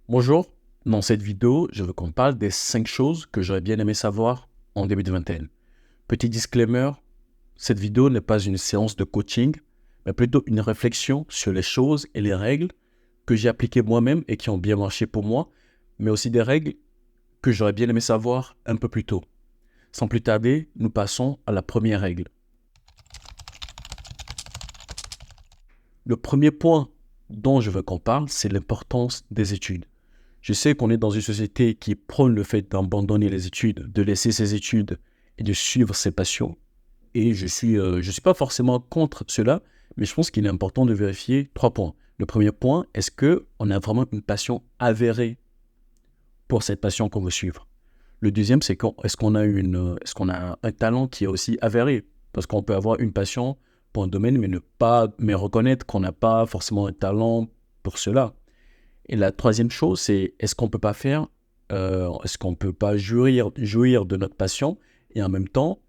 Bonjour, dans cette vidéo, je veux qu'on parle des 5 choses que j'aurais bien aimé savoir en début de vingtaine. Petit disclaimer, cette vidéo n'est pas une séance de coaching, mais plutôt une réflexion sur les choses et les règles que j'ai appliquées moi-même et qui ont bien marché pour moi, mais aussi des règles que j'aurais bien aimé savoir un peu plus tôt. Sans plus tarder, nous passons à la première règle. Le premier point dont je veux qu'on parle, c'est l'importance des études. Je sais qu'on est dans une société qui prône le fait d'abandonner les études, de laisser ses études et de suivre ses passions. Et je suis pas forcément contre cela, mais je pense qu'il est important de vérifier 3 points. Le premier point, est-ce qu'on a vraiment une passion avérée pour cette passion qu'on veut suivre? Le deuxième, c'est est-ce qu'on a un talent qui est aussi avéré? Parce qu'on peut avoir une passion pour un domaine, mais reconnaître qu'on n'a pas forcément un talent pour cela. Et la troisième chose, c'est est-ce qu'on peut pas jouir de notre passion et en même temps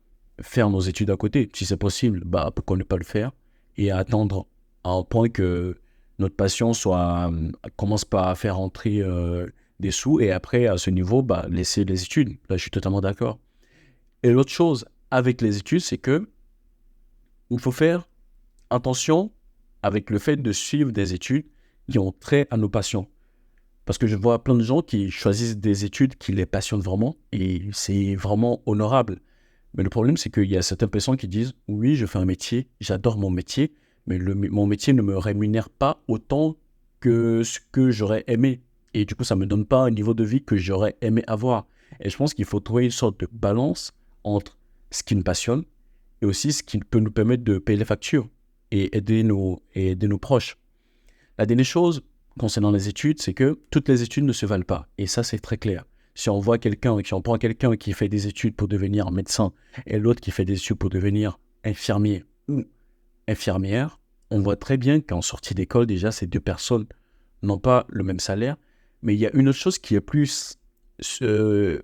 faire nos études à côté? Si c'est possible, pourquoi ne pas le faire et attendre à un point que notre passion commence par faire entrer des sous et après, à ce niveau, laisser les études. Là, je suis totalement d'accord. Et l'autre chose avec les études, c'est que il faut faire attention avec le fait de suivre des études qui ont trait à nos passions. Parce que je vois plein de gens qui choisissent des études qui les passionnent vraiment et c'est vraiment honorable. Mais le problème, c'est qu'il y a certaines personnes qui disent oui, je fais un métier, j'adore mon métier, mais mon métier ne me rémunère pas autant que ce que j'aurais aimé. Et du coup, ça ne me donne pas un niveau de vie que j'aurais aimé avoir. Et je pense qu'il faut trouver une sorte de balance entre ce qui nous passionne et aussi ce qui peut nous permettre de payer les factures et aider nos proches. La dernière chose concernant les études, c'est que toutes les études ne se valent pas. Et ça, c'est très clair. Si on prend quelqu'un qui fait des études pour devenir médecin et l'autre qui fait des études pour devenir infirmier ou infirmière, on voit très bien qu'en sortie d'école, déjà, ces deux personnes n'ont pas le même salaire. Mais il y a une autre chose qui est plus euh,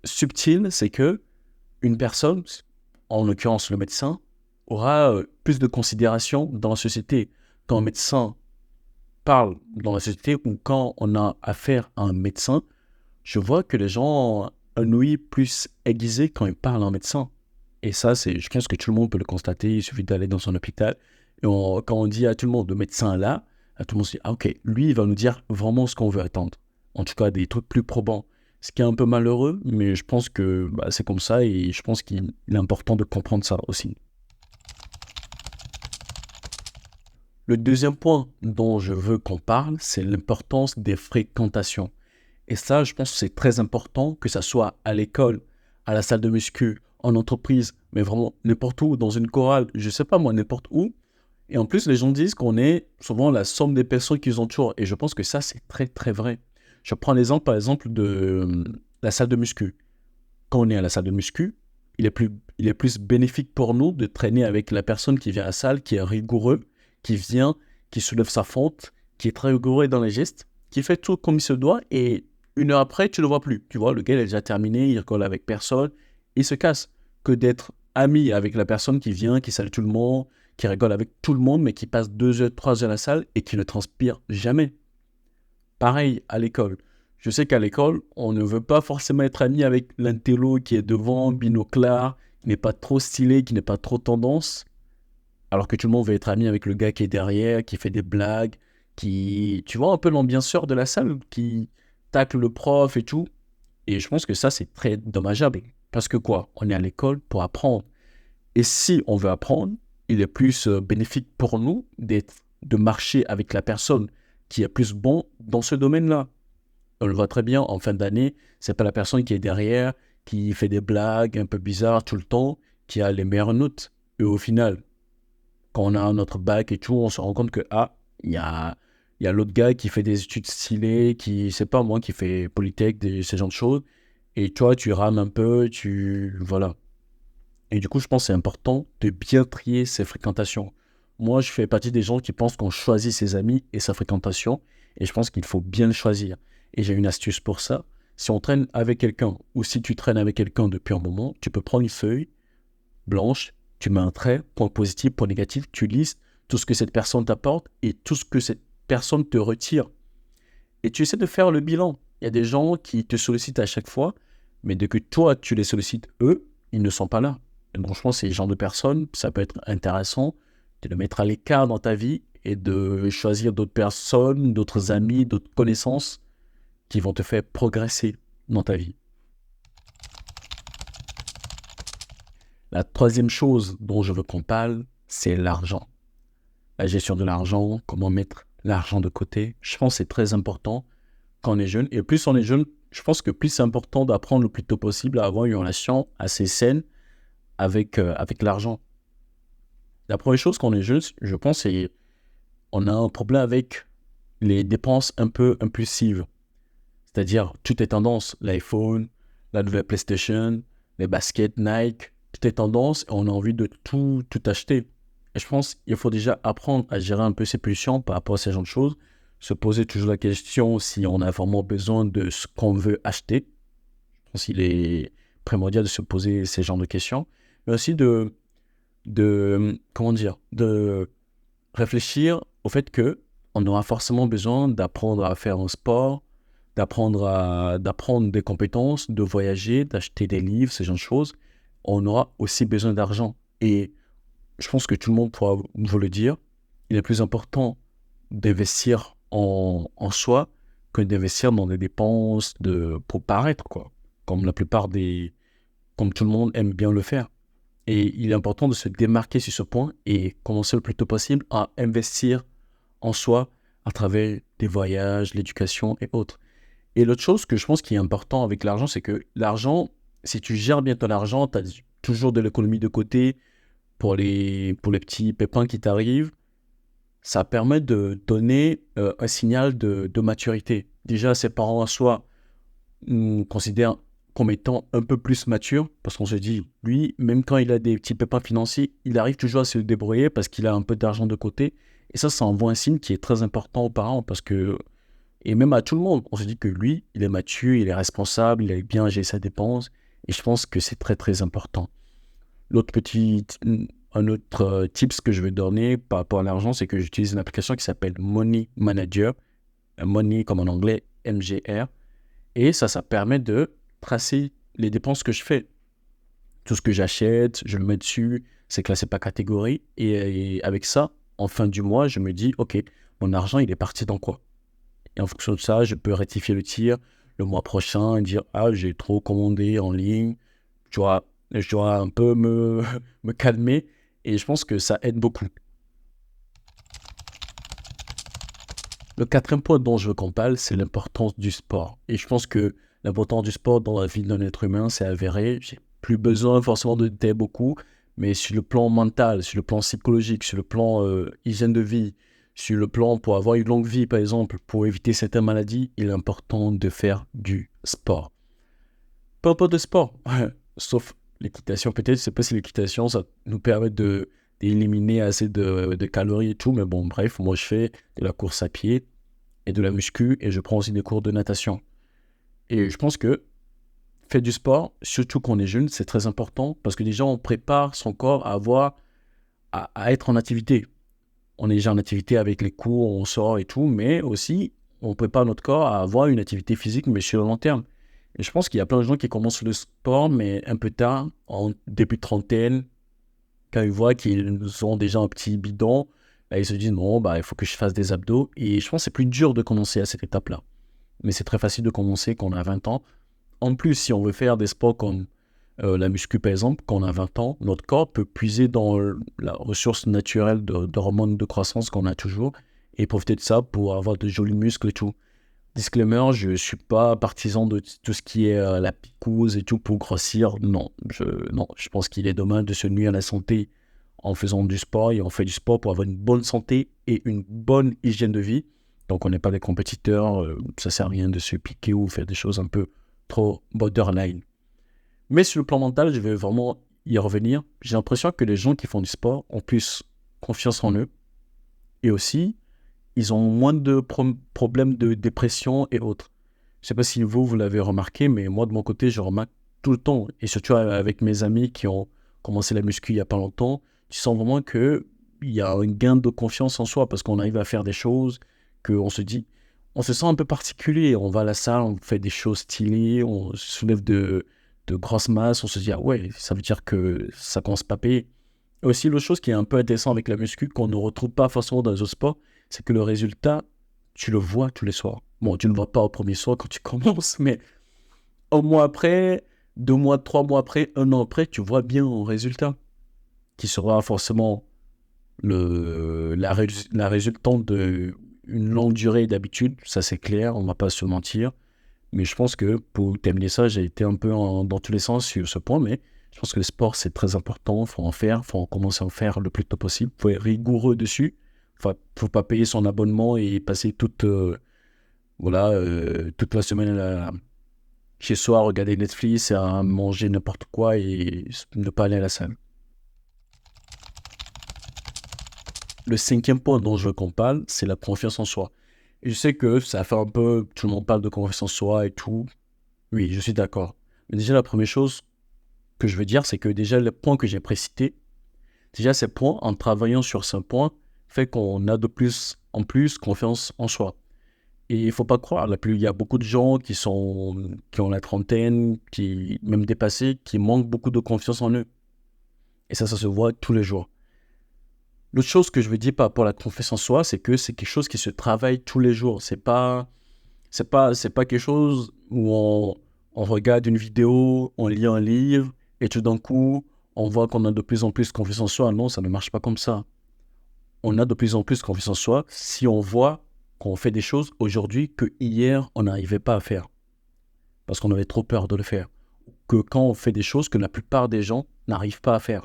subtile, c'est que une personne, en l'occurrence le médecin, aura plus de considération dans la société. Quand un médecin parle dans la société ou quand on a affaire à un médecin, je vois que les gens ont un ouïe plus aiguisé quand ils parlent à un médecin. Et ça, je pense que tout le monde peut le constater. Il suffit d'aller dans son hôpital. Et quand on dit à tout le monde, le médecin là, à tout le monde se dit, ah, ok, lui, il va nous dire vraiment ce qu'on veut attendre. En tout cas, des trucs plus probants. Ce qui est un peu malheureux, mais je pense que c'est comme ça et je pense qu'il est important de comprendre ça aussi. Le deuxième point dont je veux qu'on parle, c'est l'importance des fréquentations. Et ça, je pense que c'est très important, que ça soit à l'école, à la salle de muscu, en entreprise, mais vraiment n'importe où, dans une chorale, je sais pas moi, n'importe où. Et en plus, les gens disent qu'on est souvent la somme des personnes qui nous entourent. Et je pense que ça, c'est très, très vrai. Je prends l'exemple, par exemple, de la salle de muscu. Quand on est à la salle de muscu, il est plus bénéfique pour nous de traîner avec la personne qui vient à la salle, qui est rigoureux, qui vient, qui soulève sa fente, qui est très rigoureux dans les gestes, qui fait tout comme il se doit, et une heure après, tu ne le vois plus. Tu vois, le gars, il est déjà terminé, il rigole avec personne, il se casse. Que d'être ami avec la personne qui vient, qui salue tout le monde, qui rigole avec tout le monde, mais qui passe 2 heures, 3 heures à la salle et qui ne transpire jamais. Pareil à l'école. Je sais qu'à l'école, on ne veut pas forcément être ami avec l'intello qui est devant, binoclard, qui n'est pas trop stylé, qui n'est pas trop tendance, alors que tout le monde veut être ami avec le gars qui est derrière, qui fait des blagues, tu vois, un peu l'ambianceur de la salle, qui tacle le prof et tout. Et je pense que ça, c'est très dommageable. Parce que quoi? On est à l'école pour apprendre. Et si on veut apprendre, il est plus bénéfique pour nous de marcher avec la personne qui est plus bon dans ce domaine-là. On le voit très bien en fin d'année, c'est pas la personne qui est derrière, qui fait des blagues un peu bizarres tout le temps, qui a les meilleures notes. Et au final, quand on a notre bac et tout, on se rend compte que, il y a l'autre gars qui fait des études stylées, qui, c'est pas moi, qui fait Polytech, ce genre de choses. Et toi, tu rames un peu, voilà. Et du coup, je pense que c'est important de bien trier ses fréquentations. Moi, je fais partie des gens qui pensent qu'on choisit ses amis et sa fréquentation, et je pense qu'il faut bien le choisir. Et j'ai une astuce pour ça. Si on traîne avec quelqu'un, ou si tu traînes avec quelqu'un depuis un moment, tu peux prendre une feuille blanche, tu mets un trait, point positif, point négatif, tu listes tout ce que cette personne t'apporte et tout ce que cette personne te retire. et tu essaies de faire le bilan. Il y a des gens qui te sollicitent à chaque fois, mais dès que toi, tu les sollicites, eux, ils ne sont pas là. Et donc, je pense que ces genres de personnes, ça peut être intéressant de les mettre à l'écart dans ta vie et de choisir d'autres personnes, d'autres amis, d'autres connaissances qui vont te faire progresser dans ta vie. La troisième chose dont je veux qu'on parle, c'est l'argent. La gestion de l'argent, comment mettre l'argent de côté. Je pense que c'est très important quand on est jeune. Et plus on est jeune, je pense que plus c'est important d'apprendre le plus tôt possible à avoir une relation assez saine avec l'argent. La première chose quand on est jeune, je pense, c'est qu'on a un problème avec les dépenses un peu impulsives. C'est-à-dire, tout est tendance. L'iPhone, la nouvelle PlayStation, les baskets Nike, tout est tendance et on a envie de tout acheter. Et je pense qu'il faut déjà apprendre à gérer un peu ses pulsions par rapport à ces genre de choses. Se poser toujours la question si on a vraiment besoin de ce qu'on veut acheter. Je pense qu'il est primordial de se poser ces genres de questions. Mais aussi de réfléchir au fait que on aura forcément besoin d'apprendre à faire un sport, d'apprendre des compétences, de voyager, d'acheter des livres, ce genre de choses. On aura aussi besoin d'argent. Et je pense que tout le monde pourra vous le dire, il est plus important d'investir en soi que d'investir dans des dépenses pour paraître, quoi. Comme comme tout le monde aime bien le faire. Et il est important de se démarquer sur ce point et commencer le plus tôt possible à investir en soi à travers des voyages, l'éducation et autres. Et l'autre chose que je pense qui est important avec l'argent, c'est que l'argent, si tu gères bien ton argent, tu as toujours de l'économie de côté pour les petits pépins qui t'arrivent, ça permet de donner un signal de maturité. Déjà, ses parents à soi nous considèrent comme étant un peu plus mature, parce qu'on se dit, lui, même quand il a des petits pépins financiers, il arrive toujours à se débrouiller parce qu'il a un peu d'argent de côté. Et ça envoie un signe qui est très important aux parents, parce que, et même à tout le monde, on se dit que lui, il est mature, il est responsable, il a bien géré sa dépense, et je pense que c'est très très important. Un autre tips que je vais donner par rapport à l'argent, c'est que j'utilise une application qui s'appelle Money Manager, Money comme en anglais, MGR, et ça permet de tracer les dépenses que je fais. Tout ce que j'achète, je le mets dessus, c'est classé par catégorie, et avec ça, en fin du mois, je me dis, ok, mon argent, il est parti dans quoi? Et en fonction de ça, je peux rectifier le tir le mois prochain et dire, ah, j'ai trop commandé en ligne, je dois un peu me calmer, et je pense que ça aide beaucoup. Le quatrième point dont je veux qu'on parle, c'est l'importance du sport. Et je pense que l'importance du sport dans la vie d'un être humain, c'est avéré. J'ai plus besoin forcément de détailler beaucoup, mais sur le plan mental, sur le plan psychologique, sur le plan hygiène de vie, sur le plan pour avoir une longue vie, par exemple, pour éviter certaines maladies, il est important de faire du sport. Peu importe de sport, sauf l'équitation peut-être, je sais pas si l'équitation, ça nous permet d'éliminer assez de calories et tout, mais bon, bref, moi je fais de la course à pied et de la muscu, et je prends aussi des cours de natation. Et je pense que faire du sport, surtout quand on est jeune, c'est très important, parce que déjà, on prépare son corps à être en activité. On est déjà en activité avec les cours, on sort et tout, mais aussi, on prépare notre corps à avoir une activité physique, mais sur le long terme. Et je pense qu'il y a plein de gens qui commencent le sport, mais un peu tard, en début de trentaine, quand ils voient qu'ils ont déjà un petit bidon, là, ils se disent, non, bah, il faut que je fasse des abdos. Et je pense que c'est plus dur de commencer à cette étape-là. Mais c'est très facile de commencer quand on a 20 ans. En plus, si on veut faire des sports comme la muscu, par exemple, quand on a 20 ans, notre corps peut puiser dans la ressource naturelle d'hormones de croissance qu'on a toujours et profiter de ça pour avoir de jolis muscles et tout. Disclaimer, je ne suis pas partisan de tout ce qui est la picouse et tout pour grossir. Non, je pense qu'il est dommage de se nuire à la santé en faisant du sport, et on fait du sport pour avoir une bonne santé et une bonne hygiène de vie. Donc on n'est pas des compétiteurs, ça sert à rien de se piquer ou faire des choses un peu trop borderline. Mais sur le plan mental, je vais vraiment y revenir. J'ai l'impression que les gens qui font du sport ont plus confiance en eux, et aussi ils ont moins de problèmes de dépression et autres. Je ne sais pas si vous l'avez remarqué, mais moi, de mon côté, je remarque tout le temps. Et surtout avec mes amis qui ont commencé la muscu il n'y a pas longtemps, tu sens vraiment qu'il y a un gain de confiance en soi parce qu'on arrive à faire des choses qu'on se dit. on se sent un peu particulier. On va à la salle, on fait des choses stylées, on soulève de grosses masses, on se dit, ah ouais, ça veut dire que ça commence pas à payer. Et aussi, l'autre chose qui est un peu intéressant avec la muscu, qu'on ne retrouve pas forcément dans les autres sports, c'est que le résultat, tu le vois tous les soirs. Bon, tu ne le vois pas au premier soir quand tu commences, mais un mois après, 2 mois, 3 mois après, un an après, tu vois bien un résultat qui sera forcément la résultante d'une longue durée d'habitude. Ça, c'est clair, on ne va pas se mentir. Mais je pense que pour terminer ça, j'ai été un peu dans tous les sens sur ce point, mais je pense que le sport, c'est très important. Il faut en faire, il faut commencer à en faire le plus tôt possible. Il faut être rigoureux dessus. Il ne faut pas payer son abonnement et passer toute la semaine chez soi à regarder Netflix, à manger n'importe quoi et ne pas aller à la salle. Le cinquième point dont je veux qu'on parle, c'est la confiance en soi. Et je sais que ça fait un peu, tout le monde parle de confiance en soi et tout. Oui, je suis d'accord. Mais déjà, la première chose que je veux dire, c'est que déjà, le point que j'ai précité, déjà, ces points, en travaillant sur ce point, fait qu'on a de plus en plus confiance en soi. Et il ne faut pas croire, il y a beaucoup de gens qui ont la trentaine, qui même dépassés, qui manquent beaucoup de confiance en eux. Et ça se voit tous les jours. L'autre chose que je veux dire par rapport à la confiance en soi, c'est que c'est quelque chose qui se travaille tous les jours. C'est pas quelque chose où on regarde une vidéo, on lit un livre, et tout d'un coup, on voit qu'on a de plus en plus confiance en soi. Non, ça ne marche pas comme ça. On a de plus en plus confiance en soi si on voit qu'on fait des choses aujourd'hui que hier, on n'arrivait pas à faire. Parce qu'on avait trop peur de le faire. Que quand on fait des choses que la plupart des gens n'arrivent pas à faire.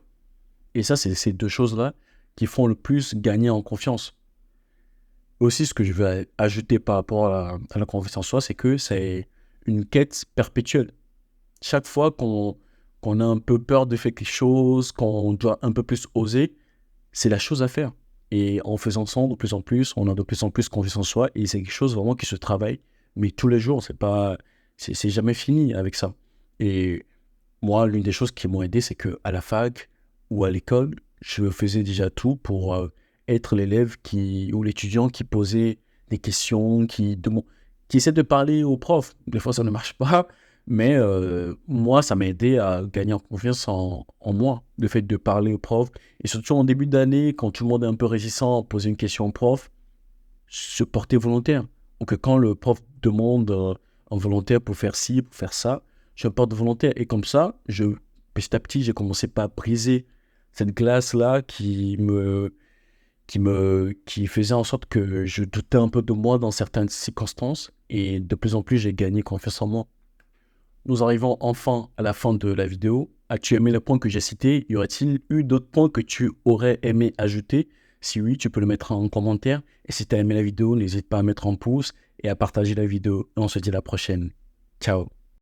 Et ça, c'est ces deux choses-là qui font le plus gagner en confiance. Aussi, ce que je vais ajouter par rapport à la confiance en soi, c'est que c'est une quête perpétuelle. Chaque fois qu'on a un peu peur de faire quelque chose, qu'on doit un peu plus oser, c'est la chose à faire. Et en faisant ça de plus en plus, on a de plus en plus confiance en soi et c'est quelque chose vraiment qui se travaille, mais tous les jours, c'est jamais fini avec ça. Et moi, l'une des choses qui m'ont aidé, c'est qu'à la fac ou à l'école, je faisais déjà tout pour être l'élève ou l'étudiant qui posait des questions, qui essaie de parler au prof. Des fois, ça ne marche pas, mais moi, ça m'a aidé à gagner en confiance en moi, le fait de parler au prof. Et surtout en début d'année, quand tout le monde est un peu réticent à poser une question au prof, se porter volontaire. Ou que quand le prof demande un volontaire pour faire ci, pour faire ça, je me porte volontaire. Et comme ça, petit à petit, j'ai commencé par briser cette glace-là qui faisait en sorte que je doutais un peu de moi dans certaines circonstances. Et de plus en plus, j'ai gagné confiance en moi. Nous arrivons enfin à la fin de la vidéo. As-tu aimé les points que j'ai cités? Y aurait-il eu d'autres points que tu aurais aimé ajouter? Si oui, tu peux le mettre en commentaire. Et si tu as aimé la vidéo, n'hésite pas à mettre un pouce et à partager la vidéo. Et on se dit à la prochaine. Ciao.